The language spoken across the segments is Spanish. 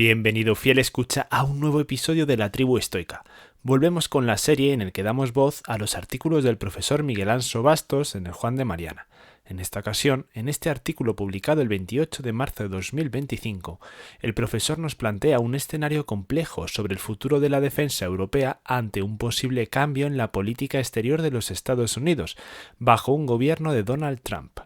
Bienvenido fiel escucha a un nuevo episodio de La Tribu Estoica. Volvemos con la serie en el que damos voz a los artículos del profesor Miguel Anso Bastos en el Juan de Mariana. En esta ocasión, en este artículo publicado el 28 de marzo de 2025, el profesor nos plantea un escenario complejo sobre el futuro de la defensa europea ante un posible cambio en la política exterior de los Estados Unidos, bajo un gobierno de Donald Trump.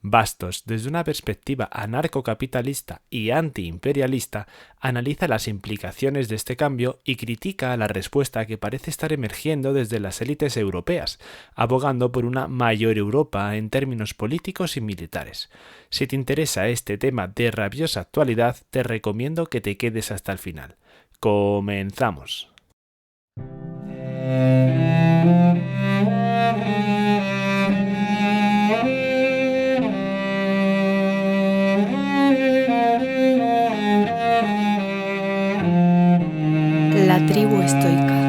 Bastos, desde una perspectiva anarcocapitalista y antiimperialista, analiza las implicaciones de este cambio y critica la respuesta que parece estar emergiendo desde las élites europeas, abogando por una mayor Europa en términos políticos y militares. Si te interesa este tema de rabiosa actualidad, te recomiendo que te quedes hasta el final. ¡Comenzamos! La tribu estoica.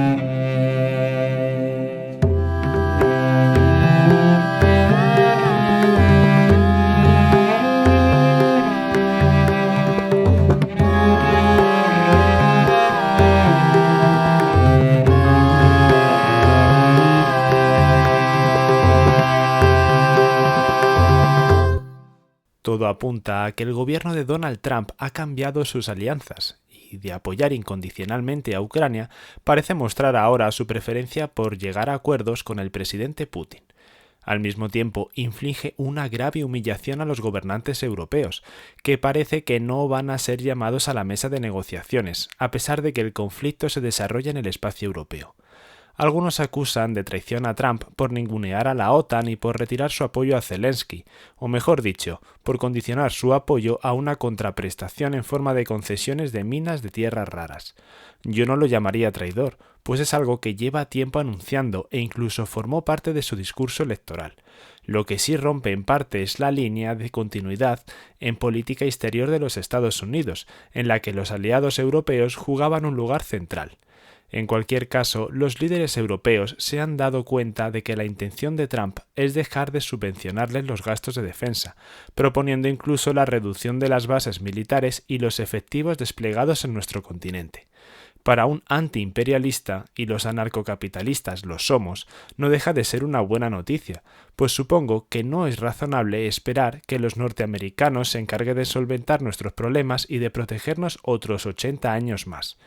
Todo apunta a que el gobierno de Donald Trump ha cambiado sus alianzas y de apoyar incondicionalmente a Ucrania parece mostrar ahora su preferencia por llegar a acuerdos con el presidente Putin. Al mismo tiempo, inflige una grave humillación a los gobernantes europeos, que parece que no van a ser llamados a la mesa de negociaciones, a pesar de que el conflicto se desarrolla en el espacio europeo. Algunos acusan de traición a Trump por ningunear a la OTAN y por retirar su apoyo a Zelensky, o mejor dicho, por condicionar su apoyo a una contraprestación en forma de concesiones de minas de tierras raras. Yo no lo llamaría traidor, pues es algo que lleva tiempo anunciando e incluso formó parte de su discurso electoral. Lo que sí rompe en parte es la línea de continuidad en política exterior de los Estados Unidos, en la que los aliados europeos jugaban un lugar central. En cualquier caso, los líderes europeos se han dado cuenta de que la intención de Trump es dejar de subvencionarles los gastos de defensa, proponiendo incluso la reducción de las bases militares y los efectivos desplegados en nuestro continente. Para un antiimperialista, y los anarcocapitalistas lo somos, no deja de ser una buena noticia, pues supongo que no es razonable esperar que los norteamericanos se encarguen de solventar nuestros problemas y de protegernos otros 80 años más.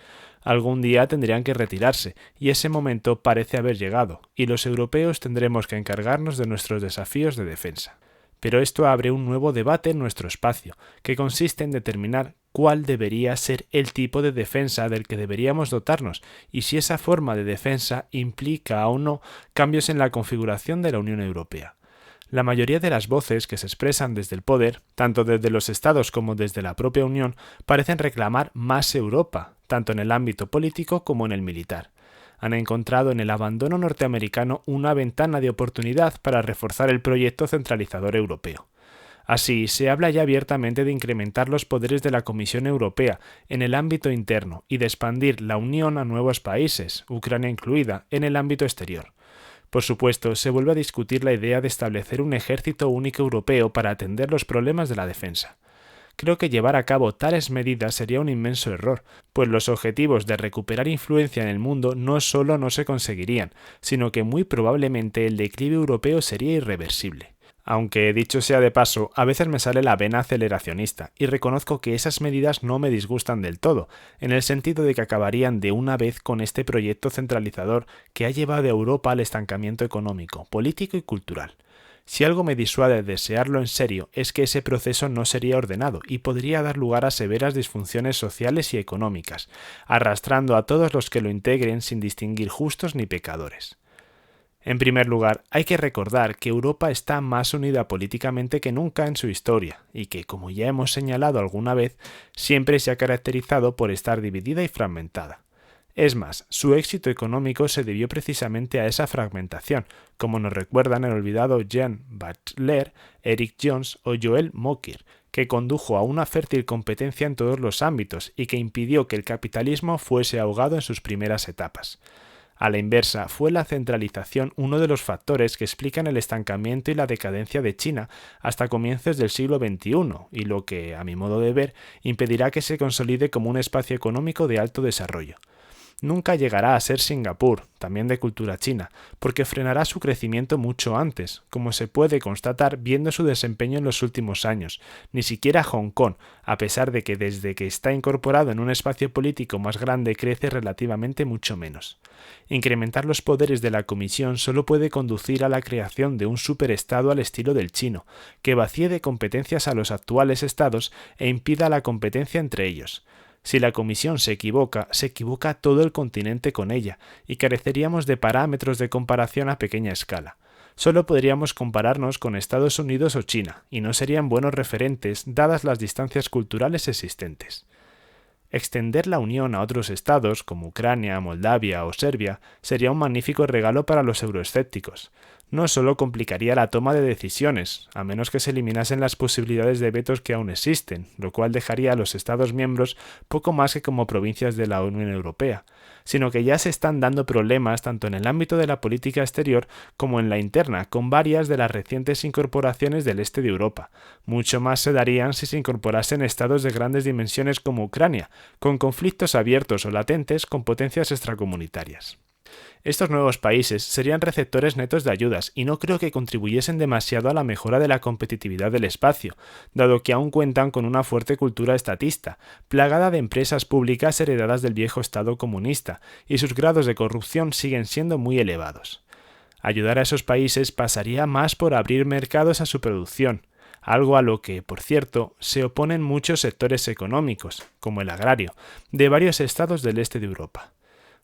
Algún día tendrían que retirarse, y ese momento parece haber llegado, y los europeos tendremos que encargarnos de nuestros desafíos de defensa. Pero esto abre un nuevo debate en nuestro espacio, que consiste en determinar cuál debería ser el tipo de defensa del que deberíamos dotarnos, y si esa forma de defensa implica o no cambios en la configuración de la Unión Europea. La mayoría de las voces que se expresan desde el poder, tanto desde los Estados como desde la propia Unión, parecen reclamar más Europa, tanto en el ámbito político como en el militar. Han encontrado en el abandono norteamericano una ventana de oportunidad para reforzar el proyecto centralizador europeo. Así, se habla ya abiertamente de incrementar los poderes de la Comisión Europea en el ámbito interno y de expandir la Unión a nuevos países, Ucrania incluida, en el ámbito exterior. Por supuesto, se vuelve a discutir la idea de establecer un ejército único europeo para atender los problemas de la defensa. Creo que llevar a cabo tales medidas sería un inmenso error, pues los objetivos de recuperar influencia en el mundo no solo no se conseguirían, sino que muy probablemente el declive europeo sería irreversible. Aunque, dicho sea de paso, a veces me sale la vena aceleracionista, y reconozco que esas medidas no me disgustan del todo, en el sentido de que acabarían de una vez con este proyecto centralizador que ha llevado a Europa al estancamiento económico, político y cultural. Si algo me disuade de desearlo en serio es que ese proceso no sería ordenado y podría dar lugar a severas disfunciones sociales y económicas, arrastrando a todos los que lo integren sin distinguir justos ni pecadores. En primer lugar, hay que recordar que Europa está más unida políticamente que nunca en su historia y que, como ya hemos señalado alguna vez, siempre se ha caracterizado por estar dividida y fragmentada. Es más, su éxito económico se debió precisamente a esa fragmentación, como nos recuerdan el olvidado Jean Butler, Eric Jones o Joel Mokyr, que condujo a una fértil competencia en todos los ámbitos y que impidió que el capitalismo fuese ahogado en sus primeras etapas. A la inversa, fue la centralización uno de los factores que explican el estancamiento y la decadencia de China hasta comienzos del siglo XXI, y lo que, a mi modo de ver, impedirá que se consolide como un espacio económico de alto desarrollo. Nunca llegará a ser Singapur, también de cultura china, porque frenará su crecimiento mucho antes, como se puede constatar viendo su desempeño en los últimos años. Ni siquiera Hong Kong, a pesar de que desde que está incorporado en un espacio político más grande crece relativamente mucho menos. Incrementar los poderes de la Comisión solo puede conducir a la creación de un superestado al estilo del chino, que vacíe de competencias a los actuales estados e impida la competencia entre ellos. Si la Comisión se equivoca todo el continente con ella, y careceríamos de parámetros de comparación a pequeña escala. Solo podríamos compararnos con Estados Unidos o China, y no serían buenos referentes dadas las distancias culturales existentes. Extender la Unión a otros estados, como Ucrania, Moldavia o Serbia, sería un magnífico regalo para los euroescépticos. No solo complicaría la toma de decisiones, a menos que se eliminasen las posibilidades de vetos que aún existen, lo cual dejaría a los Estados miembros poco más que como provincias de la Unión Europea, sino que ya se están dando problemas tanto en el ámbito de la política exterior como en la interna, con varias de las recientes incorporaciones del este de Europa. Mucho más se darían si se incorporasen estados de grandes dimensiones como Ucrania, con conflictos abiertos o latentes con potencias extracomunitarias. Estos nuevos países serían receptores netos de ayudas y no creo que contribuyesen demasiado a la mejora de la competitividad del espacio, dado que aún cuentan con una fuerte cultura estatista, plagada de empresas públicas heredadas del viejo Estado comunista, y sus grados de corrupción siguen siendo muy elevados. Ayudar a esos países pasaría más por abrir mercados a su producción, algo a lo que, por cierto, se oponen muchos sectores económicos, como el agrario, de varios estados del este de Europa.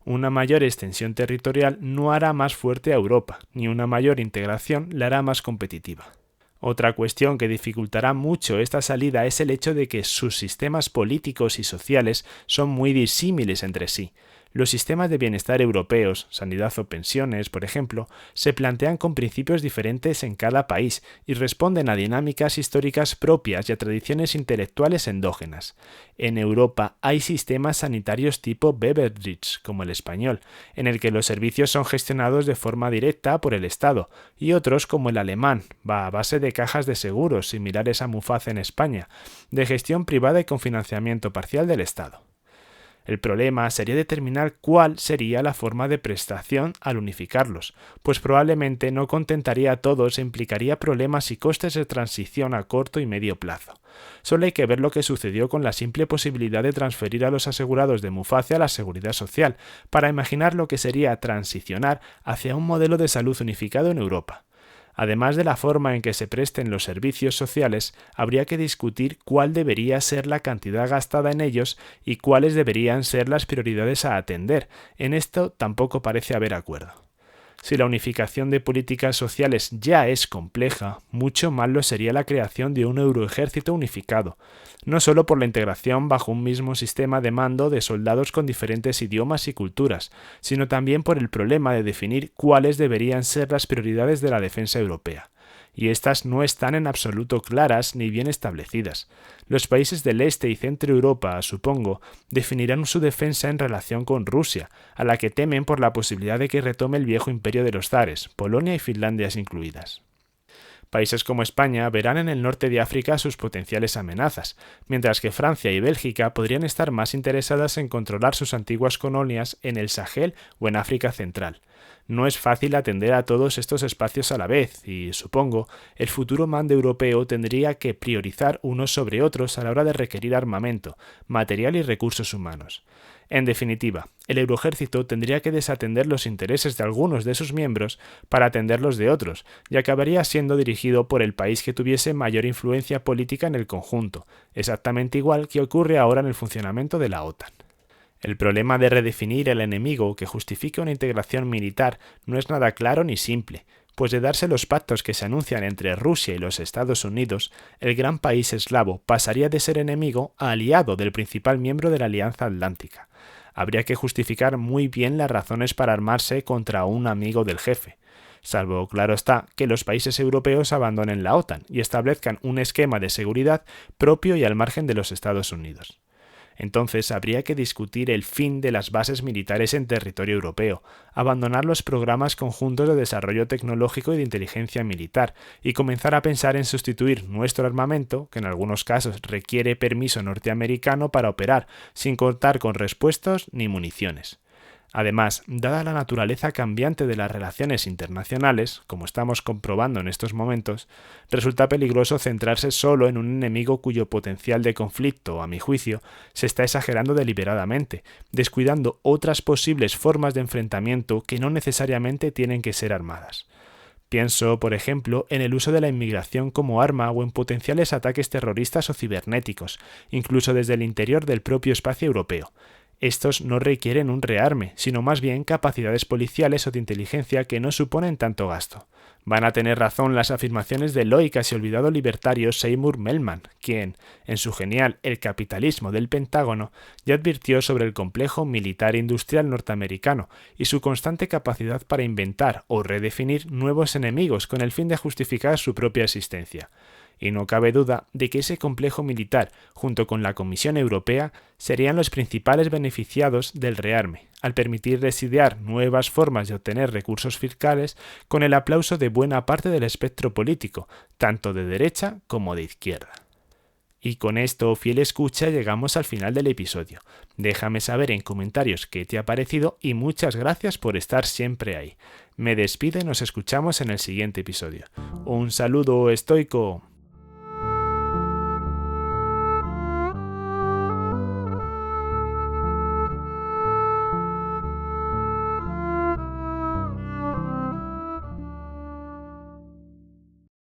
Una mayor extensión territorial no hará más fuerte a Europa, ni una mayor integración la hará más competitiva. Otra cuestión que dificultará mucho esta salida es el hecho de que sus sistemas políticos y sociales son muy disímiles entre sí. Los sistemas de bienestar europeos, sanidad o pensiones, por ejemplo, se plantean con principios diferentes en cada país y responden a dinámicas históricas propias y a tradiciones intelectuales endógenas. En Europa hay sistemas sanitarios tipo Beveridge, como el español, en el que los servicios son gestionados de forma directa por el Estado, y otros como el alemán, a base de cajas de seguros similares a Muface en España, de gestión privada y con financiamiento parcial del Estado. El problema sería determinar cuál sería la forma de prestación al unificarlos, pues probablemente no contentaría a todos e implicaría problemas y costes de transición a corto y medio plazo. Solo hay que ver lo que sucedió con la simple posibilidad de transferir a los asegurados de Muface a la Seguridad Social, para imaginar lo que sería transicionar hacia un modelo de salud unificado en Europa. Además de la forma en que se presten los servicios sociales, habría que discutir cuál debería ser la cantidad gastada en ellos y cuáles deberían ser las prioridades a atender. En esto tampoco parece haber acuerdo. Si la unificación de políticas sociales ya es compleja, mucho más lo sería la creación de un euroejército unificado, no solo por la integración bajo un mismo sistema de mando de soldados con diferentes idiomas y culturas, sino también por el problema de definir cuáles deberían ser las prioridades de la defensa europea. Y estas no están en absoluto claras ni bien establecidas. Los países del este y centro Europa, supongo, definirán su defensa en relación con Rusia, a la que temen por la posibilidad de que retome el viejo imperio de los zares, Polonia y Finlandia incluidas. Países como España verán en el norte de África sus potenciales amenazas, mientras que Francia y Bélgica podrían estar más interesadas en controlar sus antiguas colonias en el Sahel o en África Central. No es fácil atender a todos estos espacios a la vez y, supongo, el futuro mando europeo tendría que priorizar unos sobre otros a la hora de requerir armamento, material y recursos humanos. En definitiva, el Euroejército tendría que desatender los intereses de algunos de sus miembros para atender los de otros, y acabaría siendo dirigido por el país que tuviese mayor influencia política en el conjunto, exactamente igual que ocurre ahora en el funcionamiento de la OTAN. El problema de redefinir el enemigo que justifique una integración militar no es nada claro ni simple, pues de darse los pactos que se anuncian entre Rusia y los Estados Unidos, el gran país eslavo pasaría de ser enemigo a aliado del principal miembro de la Alianza Atlántica. Habría que justificar muy bien las razones para armarse contra un amigo del jefe, salvo, claro está, que los países europeos abandonen la OTAN y establezcan un esquema de seguridad propio y al margen de los Estados Unidos. Entonces habría que discutir el fin de las bases militares en territorio europeo, abandonar los programas conjuntos de desarrollo tecnológico y de inteligencia militar, y comenzar a pensar en sustituir nuestro armamento, que en algunos casos requiere permiso norteamericano para operar, sin contar con repuestos ni municiones. Además, dada la naturaleza cambiante de las relaciones internacionales, como estamos comprobando en estos momentos, resulta peligroso centrarse solo en un enemigo cuyo potencial de conflicto, a mi juicio, se está exagerando deliberadamente, descuidando otras posibles formas de enfrentamiento que no necesariamente tienen que ser armadas. Pienso, por ejemplo, en el uso de la inmigración como arma o en potenciales ataques terroristas o cibernéticos, incluso desde el interior del propio espacio europeo. Estos no requieren un rearme, sino más bien capacidades policiales o de inteligencia que no suponen tanto gasto. Van a tener razón las afirmaciones del hoy casi olvidado libertario Seymour Melman, quien, en su genial El capitalismo del Pentágono, ya advirtió sobre el complejo militar-industrial norteamericano y su constante capacidad para inventar o redefinir nuevos enemigos con el fin de justificar su propia existencia. Y no cabe duda de que ese complejo militar, junto con la Comisión Europea, serían los principales beneficiados del rearme, al permitir residear nuevas formas de obtener recursos fiscales con el aplauso de buena parte del espectro político, tanto de derecha como de izquierda. Y con esto, fiel escucha, llegamos al final del episodio. Déjame saber en comentarios qué te ha parecido y muchas gracias por estar siempre ahí. Me despido y nos escuchamos en el siguiente episodio. Un saludo estoico.